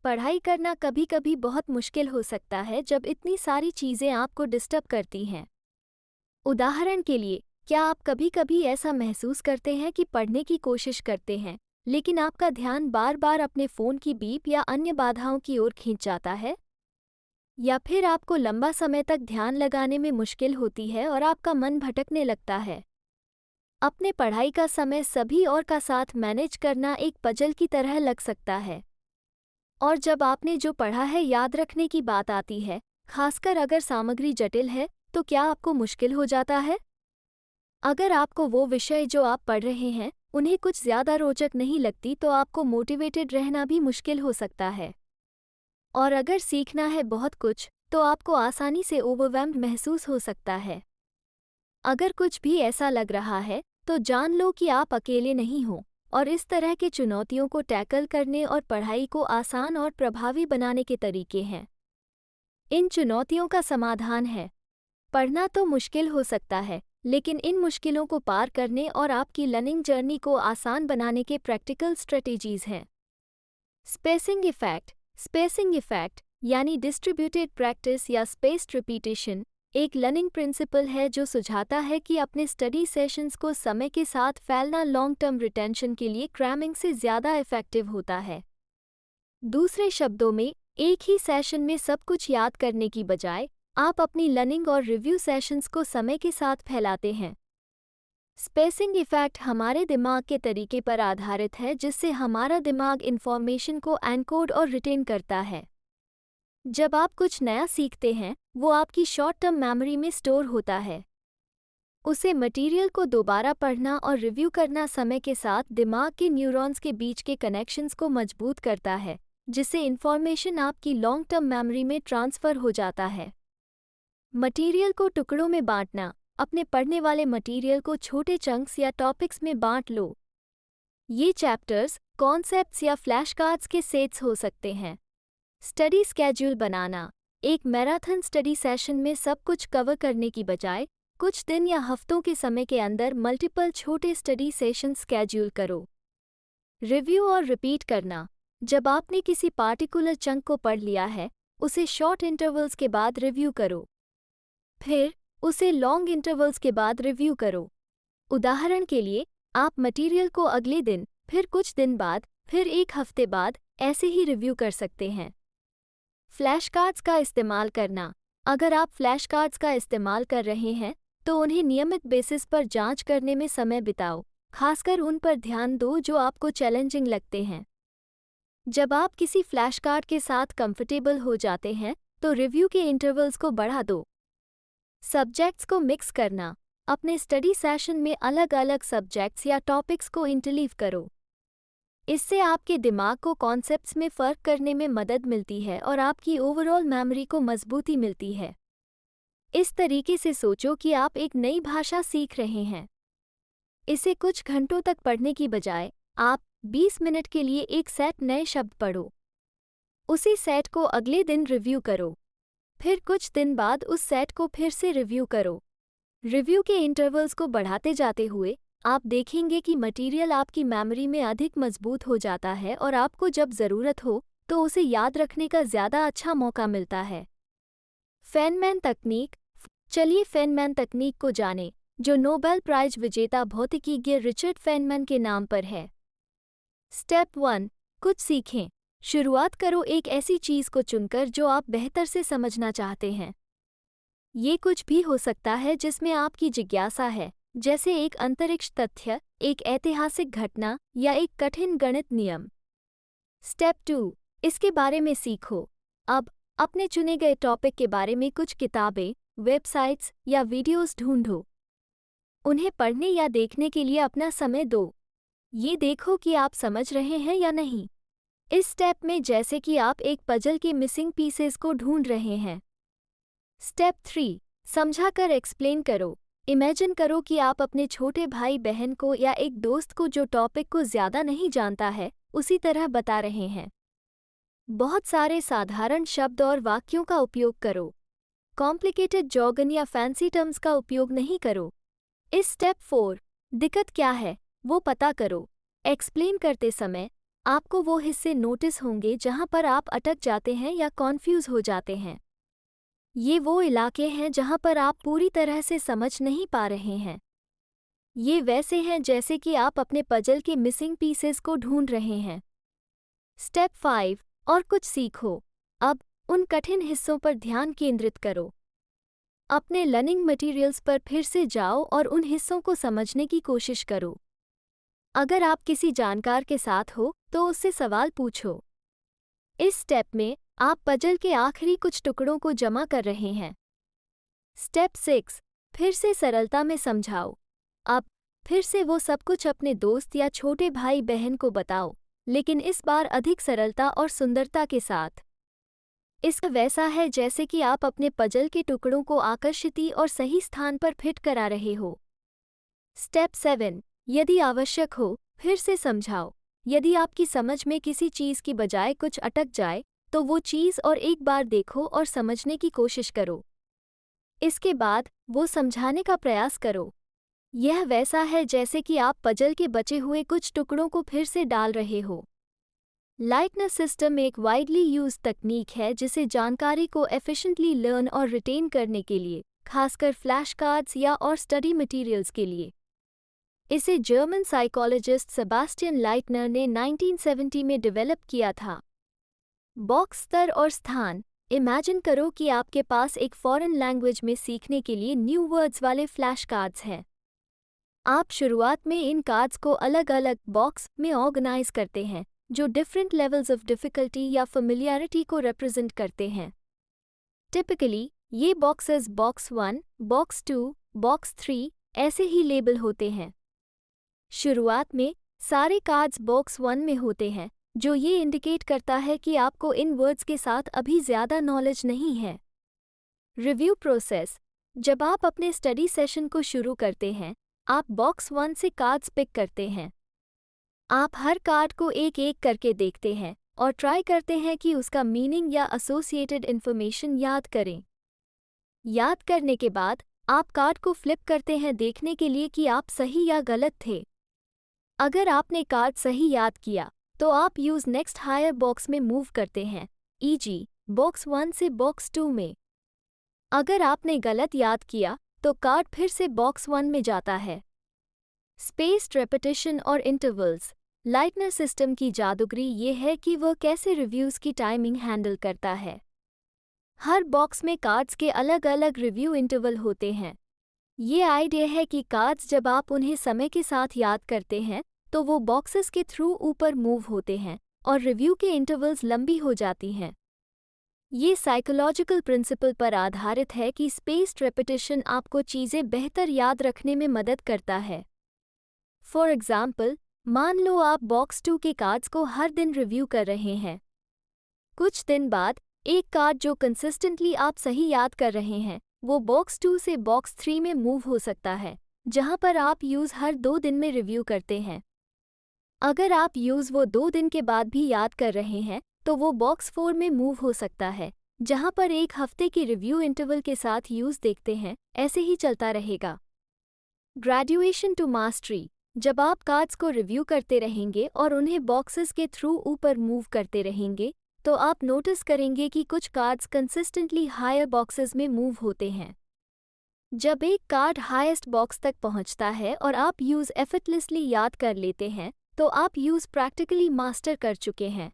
पढ़ाई करना कभी कभी बहुत मुश्किल हो सकता है जब इतनी सारी चीज़ें आपको डिस्टर्ब करती हैं। उदाहरण के लिए, क्या आप कभी कभी ऐसा महसूस करते हैं कि पढ़ने की कोशिश करते हैं, लेकिन आपका ध्यान बार बार अपने फ़ोन की बीप या अन्य बाधाओं की ओर खींच जाता है? या फिर आपको लंबा समय तक ध्यान लगाने में मुश्किल होती है और आपका मन भटकने लगता है? अपने पढ़ाई का समय सभी और का साथ मैनेज करना एक पजल की तरह लग सकता है। और जब आपने जो पढ़ा है याद रखने की बात आती है, खासकर अगर सामग्री जटिल है, तो क्या आपको मुश्किल हो जाता है? अगर आपको वो विषय जो आप पढ़ रहे हैं उन्हें कुछ ज़्यादा रोचक नहीं लगती तो आपको मोटिवेटेड रहना भी मुश्किल हो सकता है। और अगर सीखना है बहुत कुछ, तो आपको आसानी से ओवरवेल्म्ड महसूस हो सकता है। अगर कुछ भी ऐसा लग रहा है, तो जान लो कि आप अकेले नहीं हो, और इस तरह के चुनौतियों को टैकल करने और पढ़ाई को आसान और प्रभावी बनाने के तरीके हैं। इन चुनौतियों का समाधान है। पढ़ना तो मुश्किल हो सकता है, लेकिन इन मुश्किलों को पार करने और आपकी लर्निंग जर्नी को आसान बनाने के प्रैक्टिकल स्ट्रेटेजीज हैं। स्पेसिंग इफेक्ट यानी डिस्ट्रीब्यूटेड प्रैक्टिस या स्पेस्ड रिपीटेशन एक लर्निंग प्रिंसिपल है जो सुझाता है कि अपने स्टडी सेशंस को समय के साथ फैलना लॉन्ग टर्म रिटेंशन के लिए क्रैमिंग से ज़्यादा इफेक्टिव होता है। दूसरे शब्दों में, एक ही सेशन में सब कुछ याद करने की बजाय आप अपनी लर्निंग और रिव्यू सेशंस को समय के साथ फैलाते हैं। स्पेसिंग इफेक्ट हमारे दिमाग के तरीके पर आधारित है जिससे हमारा दिमाग इंफॉर्मेशन को एनकोड और रिटेन करता है। जब आप कुछ नया सीखते हैं, वो आपकी शॉर्ट टर्म मेमोरी में स्टोर होता है। उसे मटेरियल को दोबारा पढ़ना और रिव्यू करना समय के साथ दिमाग के न्यूरॉन्स के बीच के कनेक्शंस को मजबूत करता है, जिससे इंफॉर्मेशन आपकी लॉन्ग टर्म मेमोरी में ट्रांसफ़र हो जाता है। मटेरियल को टुकड़ों में बांटना। अपने पढ़ने वाले मटेरियल को छोटे चंक्स या टॉपिक्स में बांट लो। ये चैप्टर्स, कॉन्सेप्ट्स या फ्लैश कार्ड्स के सेट्स हो सकते हैं। स्टडी स्केड्यूल बनाना। एक मैराथन स्टडी सेशन में सब कुछ कवर करने की बजाय कुछ दिन या हफ्तों के समय के अंदर मल्टीपल छोटे स्टडी सेशन स्केड्यूल करो। रिव्यू और रिपीट करना। जब आपने किसी पार्टिकुलर चंक को पढ़ लिया है, उसे शॉर्ट इंटरवल्स के बाद रिव्यू करो। फिर उसे लॉन्ग इंटरवल्स के बाद रिव्यू करो। उदाहरण के लिए, आप मटेरियल को अगले दिन, फिर कुछ दिन बाद, फिर एक हफ्ते बाद ऐसे ही रिव्यू कर सकते हैं। फ्लैश कार्ड्स का इस्तेमाल करना। अगर आप फ्लैश कार्ड्स का इस्तेमाल कर रहे हैं, तो उन्हें नियमित बेसिस पर जांच करने में समय बिताओ, खासकर उन पर ध्यान दो जो आपको चैलेंजिंग लगते हैं। जब आप किसी फ्लैश कार्ड के साथ कंफर्टेबल हो जाते हैं, तो रिव्यू के इंटरवल्स को बढ़ा दो। सब्जेक्ट्स को मिक्स करना। अपने स्टडी सेशन में अलग अलग सब्जेक्ट्स या टॉपिक्स को इंटरलीव करो। इससे आपके दिमाग को कॉन्सेप्ट्स में फ़र्क करने में मदद मिलती है और आपकी ओवरऑल मेमोरी को मजबूती मिलती है। इस तरीके से सोचो कि आप एक नई भाषा सीख रहे हैं। इसे कुछ घंटों तक पढ़ने की बजाय आप 20 मिनट के लिए एक सेट नए शब्द पढ़ो। उसी सेट को अगले दिन रिव्यू करो। फिर कुछ दिन बाद उस सेट को फिर से रिव्यू करो। रिव्यू के इंटरवल्स को बढ़ाते जाते हुए आप देखेंगे कि मटेरियल आपकी मेमोरी में अधिक मजबूत हो जाता है और आपको जब ज़रूरत हो तो उसे याद रखने का ज़्यादा अच्छा मौका मिलता है। फेनमैन तकनीक। चलिए फेनमैन तकनीक को जानें, जो नोबेल प्राइज विजेता भौतिकीज्ञ रिचर्ड फेनमैन के नाम पर है। स्टेप 1, कुछ सीखें। शुरुआत करो एक ऐसी चीज़ को चुनकर जो आप बेहतर से समझना चाहते हैं। ये कुछ भी हो सकता है जिसमें आपकी जिज्ञासा है, जैसे एक अंतरिक्ष तथ्य, एक ऐतिहासिक घटना या एक कठिन गणित नियम। स्टेप 2, इसके बारे में सीखो। अब अपने चुने गए टॉपिक के बारे में कुछ किताबें, वेबसाइट्स या वीडियोस ढूंढो। उन्हें पढ़ने या देखने के लिए अपना समय दो। ये देखो कि आप समझ रहे हैं या नहीं। इस स्टेप में जैसे कि आप एक पजल के मिसिंग पीसेस को ढूंढ रहे हैं। स्टेप 3, समझाकर एक्सप्लेन करो। इमेजिन करो कि आप अपने छोटे भाई बहन को या एक दोस्त को जो टॉपिक को ज़्यादा नहीं जानता है, उसी तरह बता रहे हैं। बहुत सारे साधारण शब्द और वाक्यों का उपयोग करो। कॉम्प्लिकेटेड jargon या फैंसी टर्म्स का उपयोग नहीं करो। इस स्टेप 4, दिक्कत क्या है, वो पता करो। एक्सप्लेन करते समय आपको वो हिस्से नोटिस होंगे जहाँ पर आप अटक जाते हैं या कॉन्फ्यूज हो जाते हैं। ये वो इलाके हैं जहाँ पर आप पूरी तरह से समझ नहीं पा रहे हैं। ये वैसे हैं जैसे कि आप अपने पजल के मिसिंग पीसेस को ढूंढ रहे हैं। स्टेप 5 और कुछ सीखो। अब उन कठिन हिस्सों पर ध्यान केंद्रित करो। अपने लर्निंग मटेरियल्स पर फिर से जाओ और उन हिस्सों को समझने की कोशिश करो। अगर आप किसी जानकार के साथ हो तो उससे सवाल पूछो। इस स्टेप में आप पजल के आखिरी कुछ टुकड़ों को जमा कर रहे हैं। स्टेप 6 फिर से सरलता में समझाओ। अब फिर से वो सब कुछ अपने दोस्त या छोटे भाई बहन को बताओ, लेकिन इस बार अधिक सरलता और सुंदरता के साथ। इसका वैसा है जैसे कि आप अपने पजल के टुकड़ों को आकर्षित और सही स्थान पर फिट करा रहे हो। स्टेप 7 यदि आवश्यक हो फिर से समझाओ। यदि आपकी समझ में किसी चीज़ की बजाय कुछ अटक जाए तो वो चीज़ और एक बार देखो और समझने की कोशिश करो। इसके बाद वो समझाने का प्रयास करो। यह वैसा है जैसे कि आप पजल के बचे हुए कुछ टुकड़ों को फिर से डाल रहे हो। लाइटनर सिस्टम एक वाइडली यूज तकनीक है जिसे जानकारी को एफिशिएंटली लर्न और रिटेन करने के लिए, खासकर फ्लैश कार्ड्स या और स्टडी मटेरियल्स के लिए। इसे जर्मन साइकोलॉजिस्ट सेबास्टियन लाइटनर ने 1970 में डेवलप किया था। बॉक्स स्तर और स्थान। इमेजिन करो कि आपके पास एक फॉरेन लैंग्वेज में सीखने के लिए न्यू वर्ड्स वाले फ्लैश कार्ड्स हैं। आप शुरुआत में इन कार्ड्स को अलग अलग बॉक्स में ऑर्गेनाइज करते हैं जो डिफरेंट लेवल्स ऑफ डिफ़िकल्टी या फेमिलियरिटी को रिप्रेजेंट करते हैं। टिपिकली ये बॉक्सेस बॉक्स 1, बॉक्स 2, बॉक्स 3 ऐसे ही लेबल होते हैं। शुरुआत में सारे कार्ड्स बॉक्स 1 में होते हैं, जो ये इंडिकेट करता है कि आपको इन वर्ड्स के साथ अभी ज़्यादा नॉलेज नहीं है। Review process. जब आप अपने स्टडी सेशन को शुरू करते हैं, आप बॉक्स 1 से कार्ड्स पिक करते हैं। आप हर कार्ड को एक एक करके देखते हैं और ट्राई करते हैं कि उसका मीनिंग या एसोसिएटेड इन्फॉर्मेशन याद करें। याद करने के बाद आप कार्ड को फ्लिप करते हैं देखने के लिए कि आप सही या गलत थे। अगर आपने कार्ड सही याद किया तो आप यूज नेक्स्ट हायर बॉक्स में मूव करते हैं, ई.जी. बॉक्स 1 से बॉक्स 2 में। अगर आपने गलत याद किया तो कार्ड फिर से बॉक्स 1 में जाता है। स्पेस्ड रेपिटेशन और इंटरवल्स। लाइटनर सिस्टम की जादूगरी ये है कि वह कैसे रिव्यूज़ की टाइमिंग हैंडल करता है। हर बॉक्स में कार्ड्स के अलग अलग रिव्यू इंटरवल होते हैं। ये आइडिया है कि कार्ड्स जब आप उन्हें समय के साथ याद करते हैं तो वो बॉक्सेस के थ्रू ऊपर मूव होते हैं और रिव्यू के इंटरवल्स लंबी हो जाती हैं। ये साइकोलॉजिकल प्रिंसिपल पर आधारित है कि स्पेस्ड रेपिटेशन आपको चीज़ें बेहतर याद रखने में मदद करता है। फॉर एग्जाम्पल, मान लो आप बॉक्स 2 के कार्ड्स को हर दिन रिव्यू कर रहे हैं। कुछ दिन बाद एक कार्ड जो कंसिस्टेंटली आप सही याद कर रहे हैं वो बॉक्स 2 से बॉक्स 3 में मूव हो सकता है, जहां पर आप यूज़ हर 2 दिन में रिव्यू करते हैं। अगर आप यूज़ वो 2 दिन के बाद भी याद कर रहे हैं तो वो बॉक्स 4 में मूव हो सकता है, जहां पर एक हफ्ते की रिव्यू इंटरवल के साथ यूज़ देखते हैं। ऐसे ही चलता रहेगा। Graduation to mastery. जब आप कार्ड्स को रिव्यू करते रहेंगे और उन्हें बॉक्सेस के थ्रू ऊपर मूव करते रहेंगे तो आप नोटिस करेंगे कि कुछ कार्ड्स कंसिस्टेंटली हायर बॉक्सेस में मूव होते हैं। जब एक कार्ड हाईएस्ट बॉक्स तक पहुंचता है और आप यूज़ एफर्टलेसली याद कर लेते हैं तो आप यूज़ प्रैक्टिकली मास्टर कर चुके हैं।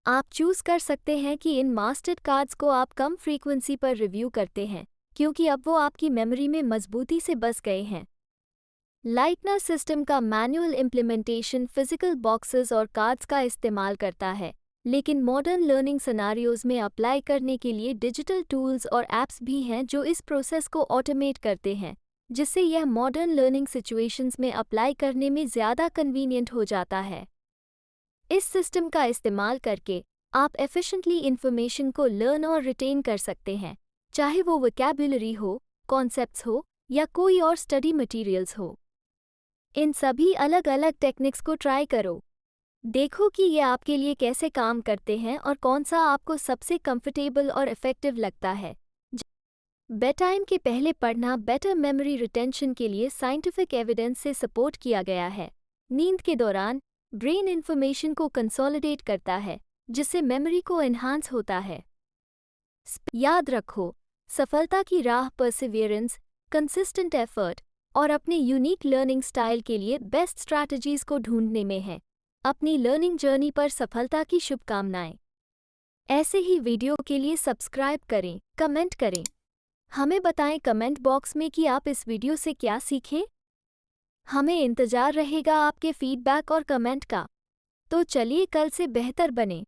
आप चूज़ कर सकते हैं कि इन मास्टर्ड कार्ड्स को आप कम फ्रीक्वेंसी पर रिव्यू करते हैं क्योंकि अब वो आपकी मेमोरी में मजबूती से बस गए हैं। लाइटनर सिस्टम का मैनुअल इम्प्लीमेंटेशन फिजिकल बॉक्सेस और कार्ड्स का इस्तेमाल करता है, लेकिन मॉडर्न लर्निंग सिनेरियोज में अप्लाई करने के लिए डिजिटल टूल्स और ऐप्स भी हैं जो इस प्रोसेस को ऑटोमेट करते हैं, जिससे यह मॉडर्न लर्निंग सिचुएशंस में अप्लाई करने में ज़्यादा कन्वीनियंट हो जाता है। इस सिस्टम का इस्तेमाल करके आप एफिशिएंटली इंफॉर्मेशन को लर्न और रिटेन कर सकते हैं, चाहे वो वोकैब्युलरी हो, कॉन्सेप्ट्स हो या कोई और स्टडी मटेरियल्स हो। इन सभी अलग अलग टेक्निक्स को ट्राई करो। देखो कि ये आपके लिए कैसे काम करते हैं और कौन सा आपको सबसे कंफर्टेबल और इफ़ेक्टिव लगता है। बेड टाइम के पहले पढ़ना बेटर मेमोरी रिटेंशन के लिए साइंटिफिक एविडेंस से सपोर्ट किया गया है। नींद के दौरान ब्रेन इन्फॉर्मेशन को कंसोलिडेट करता है, जिससे मेमोरी को एनहांस होता है। याद रखो, सफलता की राह परसिवियरेंस, कंसिस्टेंट एफर्ट और अपने यूनिक लर्निंग स्टाइल के लिए बेस्ट स्ट्रैटेजीज को ढूंढने में है। अपनी लर्निंग जर्नी पर सफलता की शुभकामनाएं। ऐसे ही वीडियो के लिए सब्सक्राइब करें, कमेंट करें। हमें बताएं कमेंट बॉक्स में कि आप इस वीडियो से क्या सीखे। हमें इंतजार रहेगा आपके फीडबैक और कमेंट का। तो चलिए कल से बेहतर बने।